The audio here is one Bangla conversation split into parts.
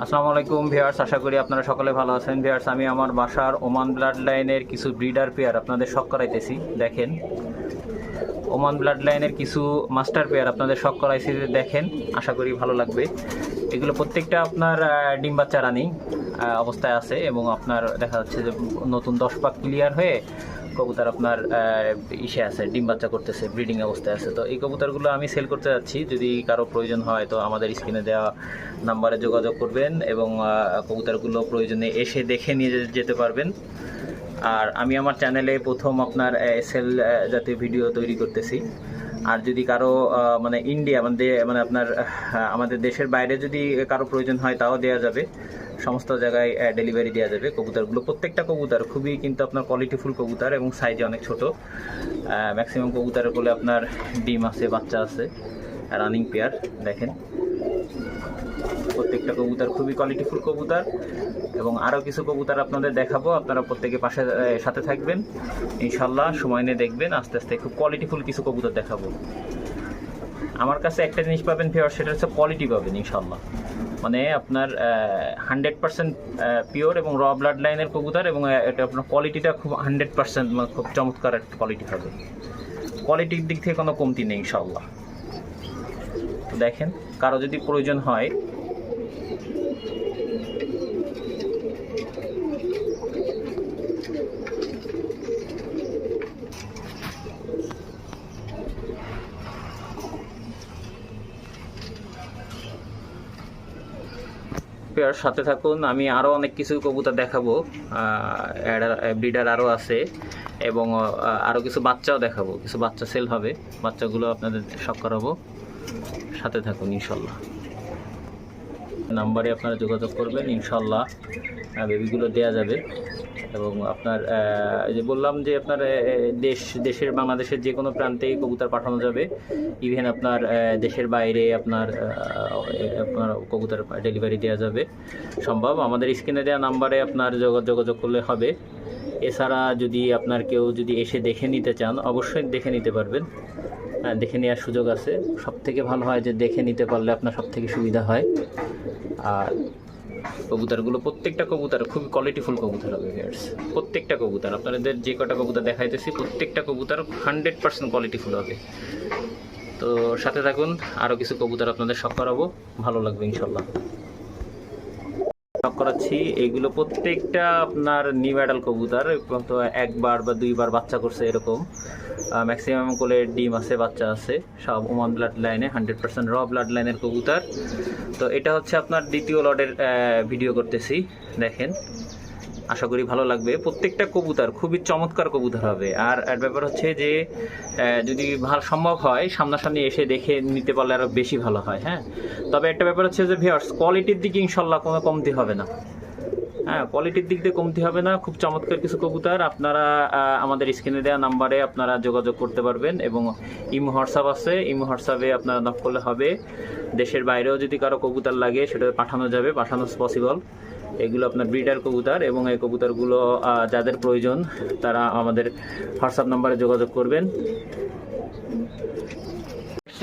আসসালামু আলাইকুম ভিউয়ার্স, আশা করি আপনারা সকলে ভালো আছেন। ভিউয়ার্স, আমি আমার বাসার ওমান ব্লাড লাইনের কিছু ব্রিডার পেয়ার আপনাদের শখ করাইতেছি। দেখেন, ওমান ব্লাড লাইনের কিছু মাস্টার পেয়ার আপনাদের শখ করাইছি, দেখেন, আশা করি ভালো লাগবে। এগুলো প্রত্যেকটা আপনার ডিম বাচ্চা রানিং অবস্থায় আছে এবং আপনার দেখা যাচ্ছে যে নতুন 10 পাক ক্লিয়ার হয়ে কবুতর আপনার ইসে আছে, ডিম বাচ্চা করতেছে, ব্রিডিং অবস্থায় আছে। তো এই কবুতরগুলো আমি সেল করতে যাচ্ছি। যদি কারো প্রয়োজন হয় তো আমাদের স্ক্রিনে দেওয়া নাম্বারে যোগাযোগ করবেন এবং কবুতরগুলো প্রয়োজনে এসে দেখে নিয়ে যেতে পারবেন। আর আমি আমার চ্যানেলে প্রথম আপনার সেল জাতীয় ভিডিও তৈরি করতেছি। আর যদি কারো মানে ইন্ডিয়া মানে আপনার আমাদের দেশের বাইরে যদি কারো প্রয়োজন হয় তাও দেওয়া যাবে, সমস্ত জায়গায় ডেলিভারি দেওয়া যাবে। কবুতরগুলো প্রত্যেকটা কবুতর খুবই কিন্তু আপনার কোয়ালিটিফুল কবুতর এবং সাইজে অনেক ছোট। ম্যাক্সিমাম কবুতরের বলে আপনার ডিম আছে, বাচ্চা আছে, রানিং পেয়ার। দেখেন, প্রত্যেকটা কবুতর খুবই কোয়ালিটিফুল কবুতর এবং আরও কিছু কবুতর আপনাদের দেখাবো। আপনারা প্রত্যেকে সাথে থাকবেন ইনশাল্লাহ, সময় নিয়ে দেখবেন। আস্তে আস্তে খুব কোয়ালিটিফুল কিছু কবুতর দেখাবো। আমার কাছে একটা জিনিস পাবেন ভিউয়ার, সেটা হচ্ছে কোয়ালিটি পাবেন ইনশাল্লাহ। মানে আপনার 100% পিওর এবং র ব্লাড লাইনের কবুতর এবং এটা আপনার কোয়ালিটিটা খুব 100% মানে খুব চমৎকার একটা কোয়ালিটি হবে। কোয়ালিটির দিক থেকে কোনো কমতি নেই ইনশাল্লাহ। তো দেখেন, কারো যদি প্রয়োজন হয় পেয়ার সাথে থাকুন। আমি আরও অনেক কিছু কবুতর দেখাবো, ব্রিডার আরও আছে এবং আরও কিছু বাচ্চাও দেখাবো। কিছু বাচ্চা সেল হবে, বাচ্চাগুলো আপনাদের শখ করাবো। সাথে থাকুন ইনশাল্লাহ। নাম্বারে আপনারা যোগাযোগ করবেন ইনশাল্লাহ, বেবিগুলো দেয়া যাবে। এবং আপনার যে বললাম যে আপনার দেশের বাংলাদেশের যে কোনো প্রান্তেই কবুতর পাঠানো যাবে। ইভেন আপনার দেশের বাইরে আপনার কবুতর ডেলিভারি দেওয়া যাবে সম্ভব। আমাদের স্ক্রিনে দেওয়া নাম্বারে আপনার যোগাযোগ করলে হবে। এছাড়া যদি আপনার কেউ যদি এসে দেখে নিতে চান, অবশ্যই দেখে নিতে পারবেন, দেখে নেওয়ার সুযোগ আছে। সব থেকে ভালো হয় যে দেখে নিতে পারলে আপনার সব থেকে সুবিধা হয়। আর কবুতরগুলো প্রত্যেকটা কবুতর খুবই কোয়ালিটিফুল কবুতর হবে ভিউয়ার্স। প্রত্যেকটা কবুতর আপনাদের যে কটা কবুতর দেখাইতেছি প্রত্যেকটা কবুতর 100% কোয়ালিটিফুল হবে। তো সাথে থাকুন, আরও কিছু কবুতর আপনাদের শখ করাবো, ভালো লাগবে ইনশাল্লাহ। শখ করাচ্ছি এইগুলো প্রত্যেকটা আপনার নিউ অ্যাডাল কবুতর, তো একবার বা দুইবার বাচ্চা করছে এরকম। ম্যাক্সিমাম কোলে ডিম আছে, বাচ্চা আছে, সব ওমান ব্লাড লাইনে 100% র ব্লাড লাইনের কবুতর। তো এটা হচ্ছে আপনার দ্বিতীয় লটের ভিডিও করতেছি। দেখেন, আশা করি ভালো লাগবে। প্রত্যেকটা কবুতর খুবই চমৎকার কবুতর হবে। আর ব্যাপার হচ্ছে যে যদি ভালো সম্ভব হয় সামনাসামনি এসে দেখে নিতে পারলে আরও বেশি ভালো হয়। হ্যাঁ, তবে একটা ব্যাপার হচ্ছে যে ভিউয়ার্স, কোয়ালিটির দিকে ইনশাল্লাহ কোনো কমতি হবে না। হ্যাঁ, কোয়ালিটির দিক দিয়ে কমতি হবে না। খুব চমৎকার কিছু কবুতর আপনারা আমাদের স্ক্রিনে দেওয়া নাম্বারে আপনারা যোগাযোগ করতে পারবেন এবং ইমো হোয়াটসঅ্যাপ আছে, ইমো হোয়াটসঅ্যাপে আপনারা নক করলে হবে। দেশের বাইরেও যদি কারো কবুতর লাগে সেটা পাঠানো যাবে, পাঠানো পসিবল। এগুলো আপনার ব্রিডার কবুতর এবং এই কবুতরগুলো যাদের প্রয়োজন তারা আমাদের হোয়াটসঅ্যাপ নাম্বারে যোগাযোগ করবেন।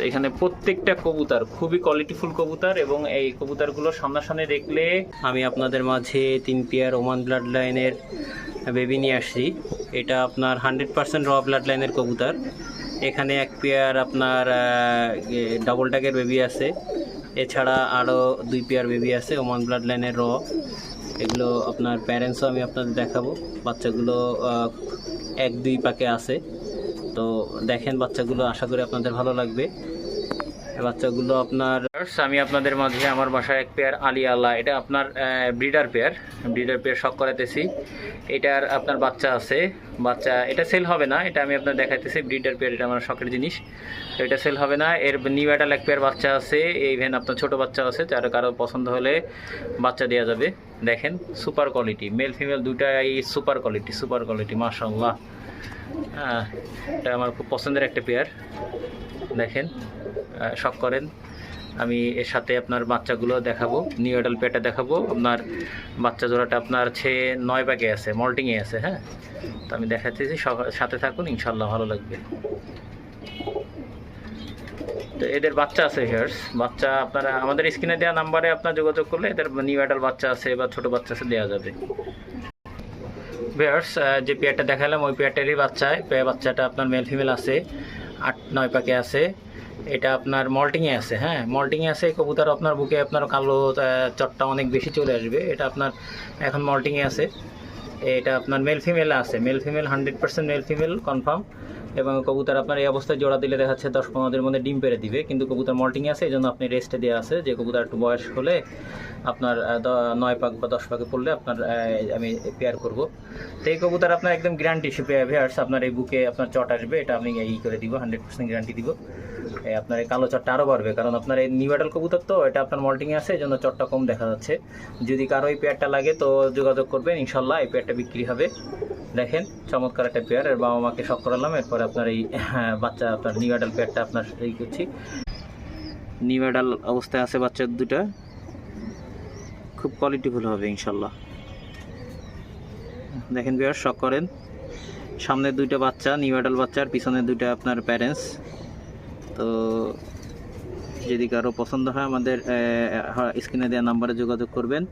এখানে প্রত্যেকটা কবুতর খুবই কোয়ালিটিফুল কবুতর এবং এই কবুতরগুলো সামনাসামনি দেখলে আমি আপনাদের মাঝে 3 পেয়ার ওমান ব্লাড লাইনের বেবি নিয়ে আসছি। এটা আপনার 100% র ব্লাড লাইনের কবুতর। এখানে 1 পেয়ার আপনার ডাবল ট্যাগের বেবি আছে, এছাড়া আরও 2 পেয়ার বেবি আছে ওমান ব্লাড লাইনের র। এগুলো আপনার প্যারেন্টসও আমি আপনাদের দেখাবো। বাচ্চাগুলো 1-2 পাকে আছে। তো দেখেন বাচ্চাগুলো, আশা করি আপনাদের ভালো লাগবে। বাচ্চাগুলো আপনার আমি আপনাদের মাঝে আমার বাসায় 1 পেয়ার আলিয়ালা, এটা আপনার ব্রিডার পেয়ার শখ করাতেছি। এটার আপনার বাচ্চা আছে, বাচ্চা এটা সেল হবে না, এটা আমি আপনার দেখাইতেছি। ব্রিডার পেয়ার এটা আমার শখের জিনিস, তো এটা সেল হবে না। এর নিউ অ্যাডাল 1 পেয়ার বাচ্চা আছে, ইভেন আপনার ছোটো বাচ্চা আছে, যারা কারো পছন্দ হলে বাচ্চা দেওয়া যাবে। দেখেন, সুপার কোয়ালিটি, মেল ফিমেল দুটাই সুপার কোয়ালিটি মাশাআল্লাহ। এটা আমার খুব পছন্দের একটা পেয়ার। দেখেন, শখ করেন। আমি এর সাথে আপনার বাচ্চাগুলো দেখাবো, নিউ অ্যাডাল পেয়ারটা দেখাবো। আপনার বাচ্চা জোড়াটা আপনার 9 পাকে আছে, মল্টিংয়ে আছে। হ্যাঁ, তো আমি দেখাচ্ছি, সাথে থাকুন ইনশাল্লাহ, ভালো লাগবে। তো এদের বাচ্চা আছে ভিউয়ার্স, বাচ্চা আপনারা আমাদের স্ক্রিনে দেওয়া নাম্বারে আপনার যোগাযোগ করলে এদের নিউ অ্যাডাল বাচ্চা আছে বা ছোট বাচ্চা আছে দেওয়া যাবে। ভিউয়ার্স, যে পেয়ারটা দেখালাম ওই পেয়ারটারই বাচ্চাটা আপনার মেল ফিমেল আছে, 8-9 পাকে আছে। এটা আপনার মল্টিংয়ে আছে, হ্যাঁ মল্টিংয়ে আছে। এই কবুতর আপনার বুকে আপনার কালো চটটা অনেক বেশি চলে আসবে। এটা আপনার এখন মল্টিংয়ে আছে। এটা আপনার মেল ফিমেল আছে, male female 100% male female confirm. এবং কবুতর আপনার এই অবস্থায় জোড়া দিলে দেখা যাচ্ছে 10-15 দিনের মধ্যে ডিম পেড়ে দিবে, কিন্তু কবুতর মল্টিংয়ে আছে, এই জন্য আপনি রেস্টে দেওয়া আছে। যে কবুতর একটু বয়স হলে আপনার 9 পাক বা 10 পাকে পড়লে আপনার আমি পেয়ার করব। তো এই কবুতর আপনার একদম গ্যারান্টি ভিউয়ার্স, আপনার এই বুকে আপনার চট আসবে, এটা আমি এই করে দিব, 100% গ্যারান্টি দিব। আপনার এই কালো চটটা আরও বাড়বে, কারণ আপনার এই নিউ অ্যাডাল কবুতর তো এটা আপনার মল্টিংয়ে আছে, এই জন্য চটটা কম দেখা যাচ্ছে। যদি কারো এই পেয়ারটা লাগে তো যোগাযোগ করবেন, ইনশাল্লাহ এই পেয়ারটা বিক্রি হবে। দেখেন চমৎকার একটা পেয়ার, এর বাবা মাকে শখ করালাম। এরপরে আপনার এই বাচ্চা আপনার নিউ অ্যাডাল পেয়ারটা আপনার এই করছি। নিউ অ্যাডাল অবস্থায় আছে বাচ্চা দুটা, খুব কোয়ালিটিফুল হবে ইনশাল্লাহ। দেখেন ভিউয়ার, শখ করেন। সামনে দুইটা বাচ্চা নিউ অ্যাডাল বাচ্চা, আর পিছনে দুইটা আপনার প্যারেন্টস। তো যদি কারো পছন্দ হয় আমাদের স্ক্রিনে দেওয়া নাম্বারে যোগাযোগ করবেন।